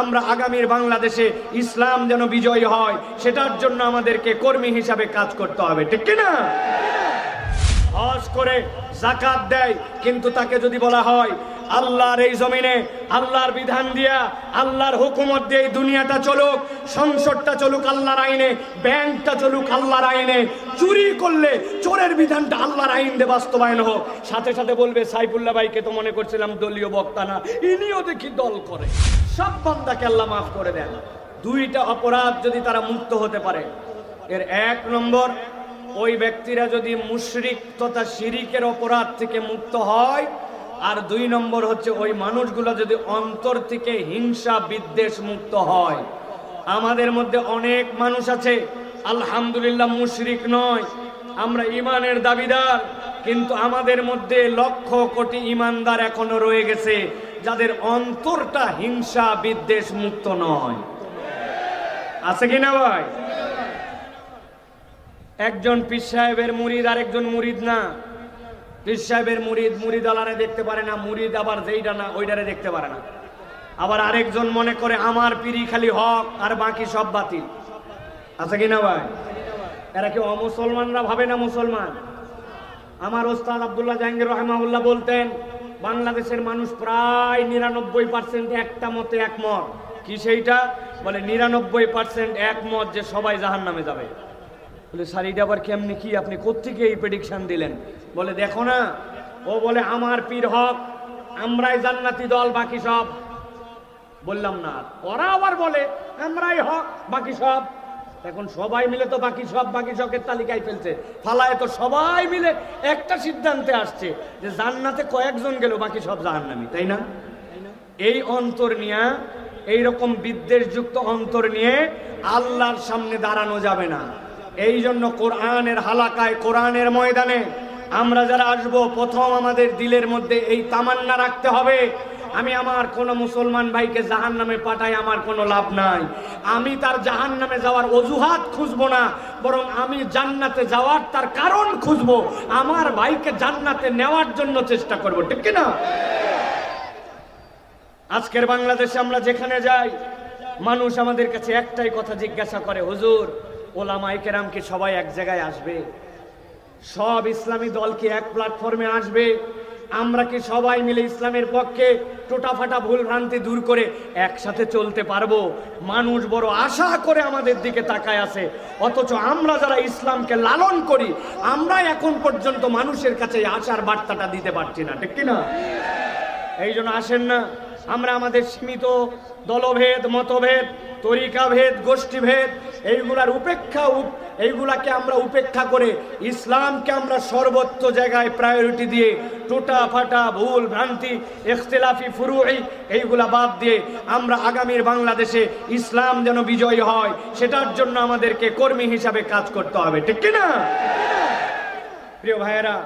আমরা আগামীর বাংলাদেশে ইসলাম যেন বিজয়ী হয়, সেটার জন্য আমাদেরকে কর্মী হিসাবে কাজ করতে হবে, ঠিক কি না? হজ করে যাকাত দেয়, কিন্তু তাকে যদি বলা হয় আল্লাহর এই জমিনে আল্লাহর বিধান দিয়া আল্লাহর হুকুমত দিয়ে এই দুনিয়াটা চলুক, সংসদটা চলুক আল্লাহর আইনে, ব্যাংকটা চলুক আল্লাহর আইনে, চুরি করলে চোরের বিধানটা আল্লাহর আইন দিয়ে বাস্তবায়ন হোক, সাথে সাথে বলবে সাইফুল্লাহ ভাইকে তো মনে করছিলাম দলীয় বক্তা না, ইনিও দেখি দল করে। সব বান্দাকে আল্লাহ মাফ করে দেন। দুইটা অপরাধ যদি তারা মুক্ত হতে পারে, এর এক নম্বর, ওই ব্যক্তিরা যদি মুশরিক তথা শিরিকের অপরাধ থেকে মুক্ত হয়, আর দুই নম্বর হচ্ছে ওই মানুষগুলো যদি অন্তর থেকে হিংসা বিদ্বেষ মুক্ত হয়। আমাদের মধ্যে অনেক মানুষ আছে আলহামদুলিল্লাহ মুশরিক নয়, আমরা ইমানের দাবিদার, কিন্তু আমাদের মধ্যে লক্ষ কোটি ইমানদার এখনো রয়ে গেছে যাদের অন্তরটা হিংসা বিদ্বেষ মুক্ত নয়। আছে কিনা ভাই? একজন পীর সাহেবের মুরিদ আর একজন মুরিদ না। পীর সাহেবের মুরিদ মুরিদ আলারে দেখতে পারে না, মুরিদ আবার যেইটা না ওইটারে দেখতে পারে না। আবার আরেকজন মনে করে আমার পীরই খালি হক আর বাকি সব বাতিল। আছে কিনা ভাই? এরা কি অমুসলমানরা ভাবে না মুসলমান? আমার ওস্তাদ আব্দুল্লাহ জাহাঙ্গীর রাহিমাহুল্লাহ বলতেন, বাংলাদেশের মানুষ প্রায় 99% একটা মতে একমত। কি সেইটা? বলে 99% একমত যে সবাই জাহান্নামে যাবে। বলে স্যার এটা আবার কেমনি, কি আপনি কোত্থেকে এই প্রেডিকশন দিলেন? বলে দেখো না, ও বলে আমার পীর হক, আমরাই জান্নাতি দল, বাকি সব। বললাম না, ওরা আবার বলে আমরাই হক বাকি সব। এখন সবাই মিলে তো বাকি সবের তালিকায় ফেলছে, ফালায় তো সবাই মিলে একটা সিদ্ধান্তে আসছে যে জান্নাতে কয়েকজন গেল, বাকি সব জাহান্নামী, তাই না? এই অন্তর নিয়ে, এইরকম বিদ্বেষযুক্ত অন্তর নিয়ে আল্লাহর সামনে দাঁড়ানো যাবে না। এই জন্য কোরআনের হালাকায়, কোরআনের ময়দানে আমরা যারা আসবো, প্রথম আমাদের দিলের মধ্যে এই তামান্না রাখতে হবে, আমি আমার কোন মুসলমান ভাইকে জাহান্নামে পাঠাই আমার কোনো লাভ নাই। আমি তার জাহান্নামে যাওয়ার অজুহাত খুঁজবো না, বরং আমি জান্নাতে যাওয়ার তার কারণ খুঁজবো, আমার ভাইকে জান্নাতে নেওয়ার জন্য চেষ্টা করবো, ঠিক কি না? আজকের বাংলাদেশে আমরা যেখানে যাই, মানুষ আমাদের কাছে একটাই কথা জিজ্ঞাসা করে, হুজুর ওলামায়ে কেরাম কি সবাই এক জায়গায় আসবে? সব ইসলামী দল কি এক প্ল্যাটফর্মে আসবে? আমরা কি সবাই মিলে ইসলামের পক্ষে টোটাফাটা ভুল ভ্রান্তি দূর করে একসাথে চলতে পারবো? মানুষ বড় আশা করে আমাদের দিকে তাকায় আছে, অথচ আমরা যারা ইসলামকে লালন করি, আমরা এখন পর্যন্ত মানুষের কাছে আশার বার্তাটা দিতে পারছি না, ঠিক কিনা? এই জন্য আসেন না, আমরা আমাদের সীমিত দলভেদ, মতভেদ, তরিকাভেদ, গোষ্ঠীভেদ, এইগুলাকে আমরা উপেক্ষা করে ইসলামকে আমরা সর্বোচ্চ জায়গায় প্রায়োরিটি দিয়ে টোটা ফাটা ভুল ভ্রান্তি, ইখতিলাফি ফুরুই, এইগুলা বাদ দিয়ে আমরা আগামীর বাংলাদেশে ইসলাম যেন বিজয়ী হয়, সেটার জন্য আমাদেরকে কর্মী হিসাবে কাজ করতে হবে, ঠিক কিনা? প্রিয় ভাইয়েরা,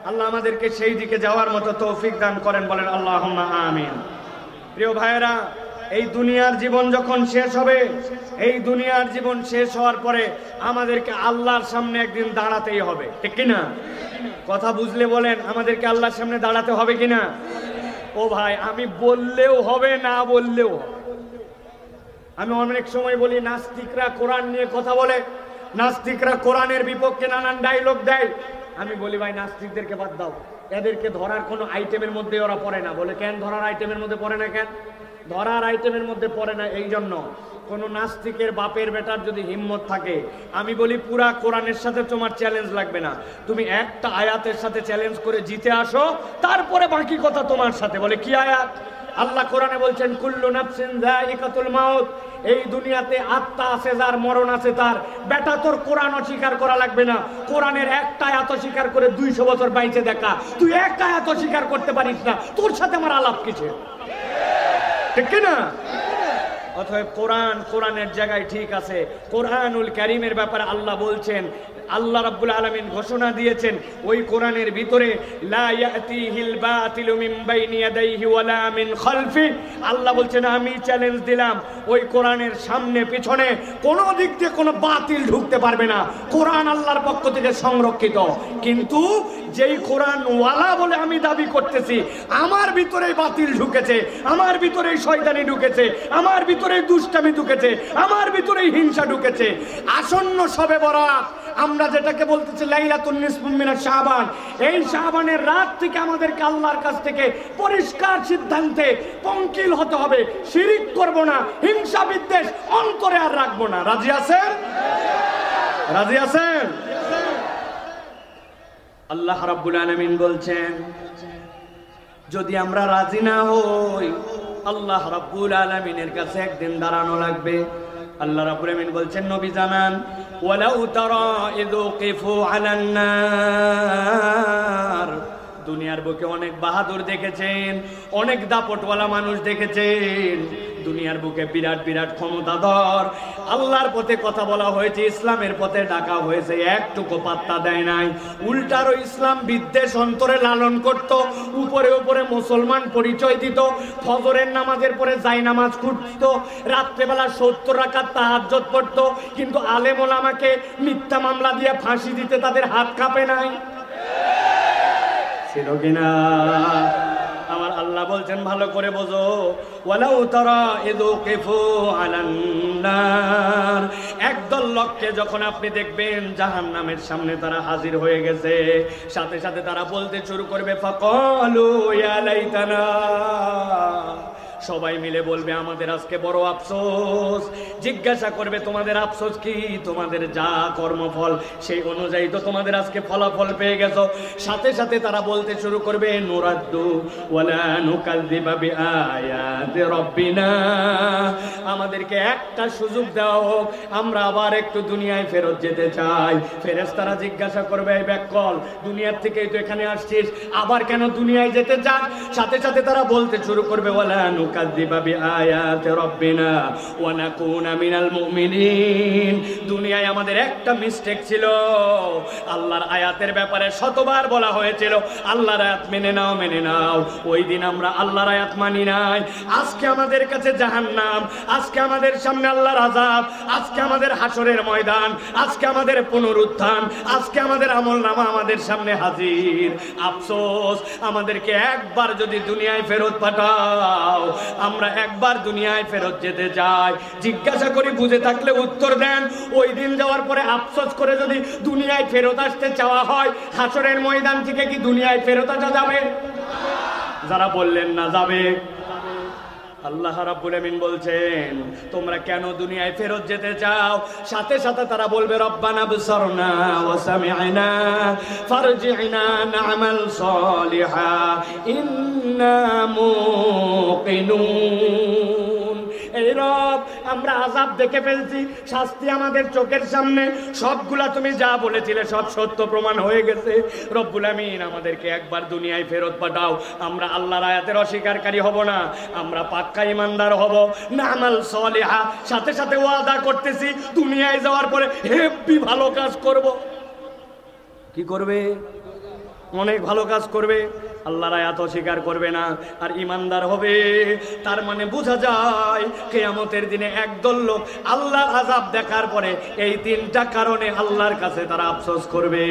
আল্লাহ আমাদেরকে সেই দিকে যাওয়ার মতো তৌফিক দান করেন, বলেন আল্লাহুম্মা আমিন। প্রিয় ভাইয়েরা, এই দুনিয়ার জীবন যখন শেষ হবে, এই দুনিয়ার জীবন শেষ হওয়ার পরে আমাদেরকে আল্লাহর সামনে একদিন দাঁড়াতেই হবে, ঠিক কিনা? কথা বুঝলে বলেন, আমাদেরকে আল্লাহর সামনে দাঁড়াতে হবে কিনা? ও ভাই, আমি বললেও হবে, না বললেও হবে। আমি অনেক সময় বলি, নাস্তিকরা কোরআন নিয়ে কথা বলে, নাস্তিকরা কোরআনের বিপক্ষে নানান ডায়লগ দেয়। আমি বলি ভাই, নাস্তিকদেরকে বাদ দাও, এদেরকে ধরার কোনো আইটেমের মধ্যে ওরা পড়ে না। বলে কেন ধরার আইটেমের মধ্যে পড়ে না? কেন ধরার আইটেমের মধ্যে পড়ে না? এই জন্য, কোন নাস্তিকের বাপের বেটার যদি হিম্মত থাকে, আমি বলি পুরা কোরআনের সাথে তোমার চ্যালেঞ্জ লাগবে না, তুমি একটা আয়াতের সাথে চ্যালেঞ্জ করে জিতে আসো, তারপরে বাকি কথা তোমার সাথে। বলে কি আয়াত? আল্লাহ কোরআনে বলছেন, কুল্লু নাফসিন যায়িকাতুল মাউত, এই দুনিয়াতে আত্মা আছে যার, মরণ আছে তার। বেটা, তোর কোরআন অস্বীকার করা লাগবে না, কোরআনের একটা আয়াত অস্বীকার করে 200 বছর বাইচে দেখা। তুই একটা আয়াত অস্বীকার করতে পারিস না, তোর সাথে আমার আলাপ কিসের, ঠিক কিনা? অতএব কোরআনের জায়গায় ঠিক আছে। কোরআনুল কারীমের ব্যাপারে আল্লাহ বলছেন, আল্লাহ রাব্বুল আলামিন ঘোষণা দিয়েছেন ওই কোরআনের ভিতরে, লা ইয়াতিহিল বাতিলু মিন বাইনি ইয়াদাইহি ওয়ালা মিন খালফি। আল্লাহ বলছেন, আমি চ্যালেঞ্জ দিলাম, ওই কোরআনের সামনে পিছনে কোনো দিক দিয়ে কোনো বাতিল ঢুকতে পারবে না। কোরআন আল্লাহর পক্ষ থেকে সংরক্ষিত। কিন্তু যেই কোরআন ওয়ালা বলে আমি দাবি করতেছি, আমার ভিতরেই বাতিল ঢুকেছে, আমার ভিতরেই শয়তানি ঢুকেছে, আমার ভিতরে ভিতরে দুষ্টামি ঢুকেছে, আমার ভিতরে হিংসা ঢুকেছে। আসন্ন শবে বরাত, আমরা যেটাকে বলতেছি লাইলাতুন নিসফু মিনাশ শাবান, এই শাবানের রাত থেকে আমাদেরকে আল্লাহর কাছ থেকে পরিষ্কার সিদ্ধান্তে পঙ্কিল হতে হবে। শিরিক করব না, হিংসা বিদ্বেষ অন্তরে আর রাখবো না। রাজি আছেন? রাজি আছেন? আল্লাহ রাব্বুল আলামিন বলছেন, যদি আমরা রাজি না হই আল্লাহ রাব্বুল আলামিনের কাছে একদিন দাঁড়ানো লাগবে। আল্লাহ রাব্বুল আলামিন বলছেন, নবী জানান, ওয়ালাউ তারা ইযু কিফু আলান নার, দুনিয়ার বুকে অনেক বাহাদুর দেখেছেন, অনেক দাপটওয়ালা মানুষ দেখেছেন, দুনিয়ার বুকে বিরাট বিরাট ক্ষমতাধর, আল্লাহর পথে কথা বলা হয়েছে, ইসলামের পথে ডাকা হয়েছে, একটুকু পাত্তা দেয় নাই। উল্টারও ইসলাম বিদ্বেষ অন্তরে লালন করত, উপরে উপরে মুসলমান পরিচয় দিত, ফজরের নামাজের পরে যাই নামাজ খুঁজত, রাত্রেবেলা 70 রাকাত তাহাজ্জুদ পড়তো, কিন্তু আলেম ওলামাকে মিথ্যা মামলা দিয়ে ফাঁসি দিতে তাদের হাত কাঁপে নাই। ছিল কিনা? আমার আল্লাহ বলছেন, ভালো করে বোঝো, ওয়ালাউ তারা ইযু কিফু আলান নার, একদল লোককে যখন আপনি দেখবেন জাহান্নামের সামনে তারা হাজির হয়ে গেছে, সাথে সাথে তারা বলতে শুরু করবে, ফাকালু ইয়া লাইতানা, সবাই মিলে বলবে, আমাদের আজকে বড় আফসোস। জিজ্ঞাসা করবে, তোমাদের আফসোস কি? তোমাদের যা কর্মফল সেই অনুযায়ী তো তোমাদের আজকে ফলাফল পেয়ে গেছো। সাথে সাথে তারা বলতে শুরু করবে, নুরাদ্দু ওয়ালা নুকাযযিবা বিআয়াতি রাব্বিনা, আমাদেরকে একটা সুযোগ দেওয়া হোক, আমরা আবার একটু দুনিয়ায় ফেরত যেতে চাই। ফেরেশতারা জিজ্ঞাসা করবে, এই ব্যাককল, দুনিয়ার থেকেই তো এখানে আসছিস, আবার কেন দুনিয়ায় যেতে চাস? সাথে সাথে তারা বলতে শুরু করবে, ওয়ালা নুকাযযিবা বিআয়াতি রাব্বিনা ওয়া নাকুনা মিনাল মুমিনিন, দুনিয়ায় আমাদের একটা মিস্টেক ছিল, আল্লাহর আয়াতের ব্যাপারে শতবার বলা হয়েছিল, আল্লাহর আয়াত মেনে নাও, মেনে নাও, ওই দিন আমরা আল্লাহর আয়াত মানি নাই। আজকে আমাদের কাছে জাহান্নাম, আজকে আমাদের সামনে আল্লাহর আযাব, আজকে আমাদের হাসরের ময়দান, আজকে আমাদের পুনরুত্থান, আজকে আমাদের আমলনামা আমাদের সামনে হাজির। আফসোস, আমাদেরকে একবার যদি দুনিয়ায় ফেরত পাঠাও, আমরা একবার দুনিয়ায় ফেরত যেতে চাই। জিজ্ঞাসা করি, বুঝে থাকলে উত্তর দেন। ওই দিন যাওয়ার পরে আফসোস করে যদি দুনিয়ায় ফেরত আসতে চাওয়া হয়, হাসরের ময়দান থেকে কি দুনিয়ায় ফেরত আসা যাবে? যারা বললেন না যাবে, আল্লাহ রাব্বুল আমিন বলছেন, তোমরা কেন দুনিয়ায় ফেরত যেতে চাও? সাথে সাথে তারা বলবে, রব্বানা বসরনা ওয়া সামি'না ফারজি'না না'মাল সালিহা ইন্না মুকিনুন। এই রব, আমরা আযাব দেখে ফেলছি, শাস্তি আমাদের চোখের সামনে, সবগুলা তুমি যা বলেছিলে সব সত্য প্রমাণ হয়ে গেছে। রব্বুল আমিন, আমাদেরকে একবার দুনিয়ায় ফেরত পাঠাও, আমরা আল্লাহর আয়াতের অস্বীকারী হব না, আমরা পাক্কা ঈমানদার হব, না'মাল সালিহা, সাথে সাথে ওয়াদা করতেছি দুনিয়ায় যাওয়ার পরে হেব্বি ভালো কাজ করব। কি করবে? অনেক ভালো কাজ করবে, আল্লাহর আয়াত অস্বীকার করবে না, আর ঈমানদার হবে। তার মানে বোঝা যায় কিয়ামতের দিনে একদল লোক আল্লাহর আযাব দেখার পরে এই 3টা কারণে আল্লাহর কাছে তারা আফসোস করবে।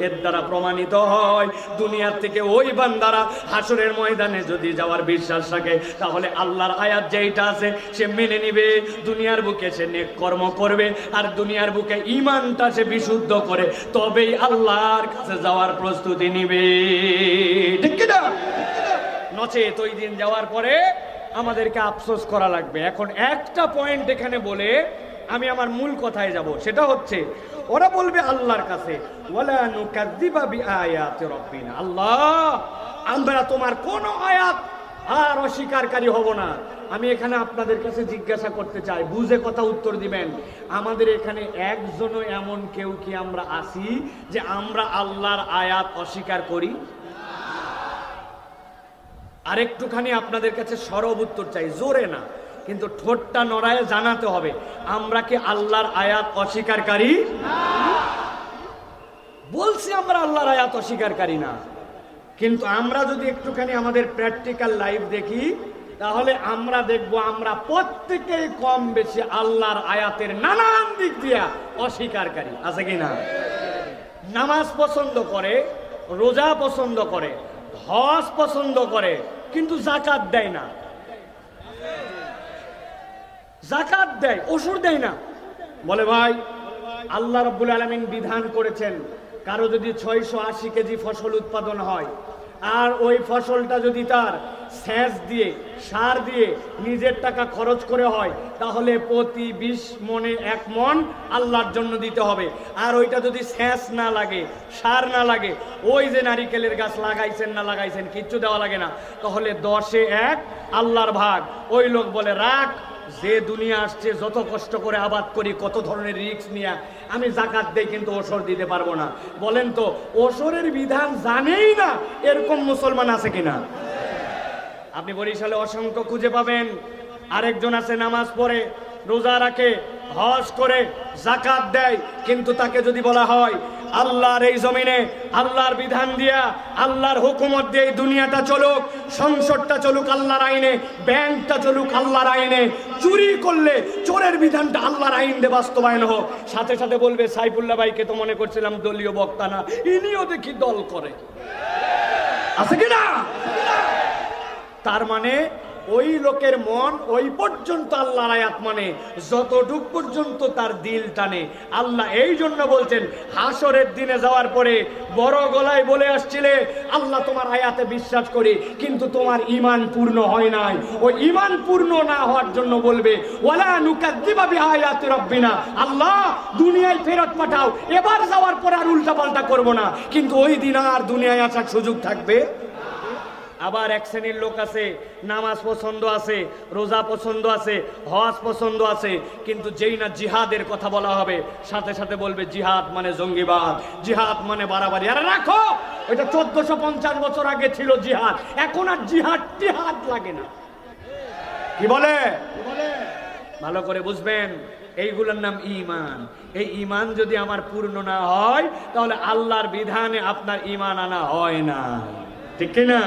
এর দ্বারা প্রমাণিত হয়, দুনিয়ার থেকে ওই বান্দারা হাসরের ময়দানে যদি যাওয়ার বিশ্বাস রাখে, তাহলে আল্লাহর আয়াত যেইটা আছে সে মেনে নিবে, দুনিয়ার বুকে সে নেক কর্ম করবে, আর দুনিয়ার বুকে ঈমানটা সে বিশুদ্ধ করে তবেই আল্লাহর কাছে যাওয়ার প্রস্তুতি নিবে। নচেত ওই দিন যাওয়ার পরে আমাদেরকে আফসোস করা লাগবে। এখন একটা পয়েন্ট এখানে বলে আমি আমার মূল কথায় যাব, সেটা হচ্ছে, ওরা বলবে আল্লাহর কাছে, ওয়ালা নুকাযযিবা বিআয়াতি রাব্বিনা, আল্লাহ, আমরা তোমার কোন আয়াত আর অস্বীকারী হব না। আমি এখানে আপনাদের কাছে জিজ্ঞাসা করতে চাই, বুঝে কথা উত্তর দিবেন। আমাদের এখানে একজনও এমন কেউ কি আমরা আছি যে আমরা আল্লাহর আয়াত অস্বীকার করি? আরেকটুখানি আপনাদের কাছে সরব উত্তর চাই, জোরে না, কিন্তু ঠোঁটটা নড়ায় জানাতে হবে, আমরা কি আল্লাহর আয়াত অস্বীকারী? বলছি আমরা আল্লাহর আয়াত অস্বীকারী না, কিন্তু আমরা যদি একটুখানি আমাদের প্র্যাকটিক্যাল লাইফ দেখি, তাহলে আমরা দেখব আমরা প্রত্যেকেই কম বেশি আল্লাহর আয়াতের নানান দিক দিয়া অস্বীকারী। আছে কি না? নামাজ পছন্দ করে, রোজা পছন্দ করে, হজ পছন্দ করে, কিন্তু যাকাত দেয় না। যাকাত দেয়, ওষুধ দেয় না। বলে ভাই আল্লাহ রাব্বুল আলামিন বিধান করেছেন, কারো যদি 680 কেজি ফসল উৎপাদন হয় আর ওই ফসলটা যদি তার সেচ দিয়ে সার দিয়ে নিজের টাকা খরচ করে হয়, তাহলে প্রতি 20 মনে 1 মন আল্লাহর জন্য দিতে হবে। আর ওইটা যদি সেচ না লাগে, সার না লাগে, ওই যে নারিকেলের গাছ লাগাইছেন না লাগাইছেন কিচ্ছু দেওয়া লাগে না, তাহলে 10-এ 1 আল্লাহর ভাগ। ওই লোক বলে রাখ, যে দুনিয়া আসছে যত কষ্ট করে আবাদ করি, কত ধরনের রিস্ক নিয়ে আমি যাকাত দেই, কিন্তু ওসর দিতে পারবো না। বলেন তো ওসরের বিধান জানেই না এরকম মুসলমান আছে কিনা? আপনি বরিশালে অসংখ্য খুঁজে পাবেন। আরেকজন আছে নামাজ পড়ে, রোজা রাখে, হজ করে, যাকাত দেয়, কিন্তু তাকে যদি বলা হয় আল্লাহর এই জমিনে আল্লাহর বিধান দিয়া, আল্লাহর হুকুমত দিয়ে এই দুনিয়াটা চলুক, সংসদটা চলুক আল্লাহর আইনে, ব্যাংকটা চলুক আল্লাহর আইনে, চুরি করলে চোরের বিধানটা আল্লাহর আইন দিয়ে বাস্তবায়ন হোক, সাথে সাথে বলবে সাইফুল্লাহ ভাইকে তো মনে করছিলাম দলীয় বক্তা না, ইনিও দেখি দল করে। আছে কিনা? তার মানে ওই লোকের মন ওই পর্যন্ত আল্লাহর আয়াত মানে, যতটুক পর্যন্ত তার দিল টানে। আল্লাহ এই জন্য বলছেন, হাসরের দিনে যাওয়ার পরে বড় গলায় বলে আসছিলে আল্লাহ তোমার আয়াতে বিশ্বাস করি, কিন্তু তোমার ঈমান পূর্ণ হয় নাই। ওই ঈমান পূর্ণ না হওয়ার জন্য বলবে ওয়ালা নুকাজ্জিবা বিআয়াতি রাব্বিনা, আল্লাহ দুনিয়ায় ফেরত পাঠাও, এবার যাওয়ার পর আর উল্টাপাল্টা করব না। কিন্তু ওই দিন আর দুনিয়ায় আসার সুযোগ থাকবে। আবার এক শ্রেণীর লোক আছে, নামাজ পছন্দ আছে, রোজা পছন্দ আছে, হজ পছন্দ আছে, কিন্তু যেই না জিহাদের কথা বলা হবে সাথে সাথে বলবে জিহাদ মানে জঙ্গিবাদ, জিহাদ মানে বাড়াবাড়ি। আরে রাখো, এটা 1450 বছর আগে ছিল জিহাদ, এখন আর জিহাদ টিহাদ লাগে না। কি বলে? ভালো করে বুঝবেন, এইগুলোর নাম ঈমান। এই ঈমান যদি আমার পূর্ণ না হয়, তাহলে আল্লাহর বিধানে আপনার ঈমান আনা হয় না। ঠিক কিনা?